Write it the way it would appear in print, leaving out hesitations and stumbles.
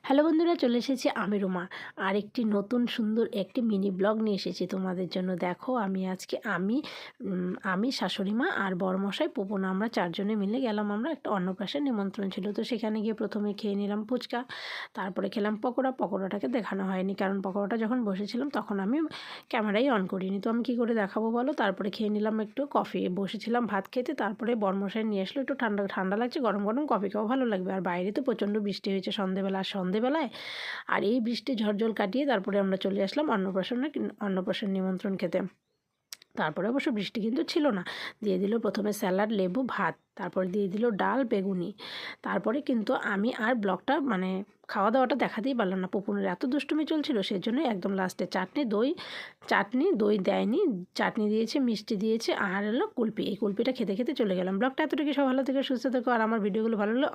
Hello বন্ধুরা, চলে এসেছি আমি রুমা। আর একটি নতুন সুন্দর একটি মিনি ব্লগ নিয়ে এসেছি তোমাদের জন্য। দেখো আমি আজকে আমি শাশুড়ি মা আর বড়মশাই পুপন আমরা চারজনে মিলে গেলাম। আমরা একটা অন্নপ্রাশন নিমন্ত্রণ ছিল, তো সেখানে গিয়ে প্রথমে খেয়ে নিলাম ফুচকা, তারপরে খেলাম পকোড়া। পকোড়াটাকে দেখানো হয়নি, কারণ পকোড়াটা যখন বসেছিলাম তখন আমি ক্যামেরাই অন করিনি, তো আমি কী করে দেখাবো বলো। তারপরে খেয়ে নিলাম একটু কফি, বসেছিলাম ভাত খেতে। তারপরে বড়মশাই নিয়ে আসলো একটু ঠান্ডা ঠান্ডা লাগছে, গরম গরম কফি খাওয়া ভালো লাগবে। আর বাইরে তো প্রচণ্ড বৃষ্টি হয়েছে সন্ধেবেলায়। আর এই বৃষ্টি ঝড় কাটিয়ে তারপরে আমরা চলে আসলাম অন্নপ্রাশন নিমন্ত্রণ খেতে। তারপরে অবশ্য বৃষ্টি কিন্তু ছিল না। দিয়ে দিল প্রথমে স্যালাড, লেবু, ভাত, তারপর দিয়ে দিল ডাল, বেগুনি। তারপরে কিন্তু আমি আর ব্লগটা খাওয়া দাওয়াটা দেখাতেই পারলাম না, পুপুনের এত দুষ্টুমি চলছিল। সেই জন্যই একদম লাস্টে চাটনি দই দেয়নি, চাটনি দিয়েছে, মিষ্টি দিয়েছে, আর হলো কুলপি। এই কুলপিটা খেতে খেতে চলে গেলাম। ব্লগটা এতটুকু, সব ভালো থেকে সুস্থ থেকো। আর আমার ভিডিওগুলো ভালো লাগলে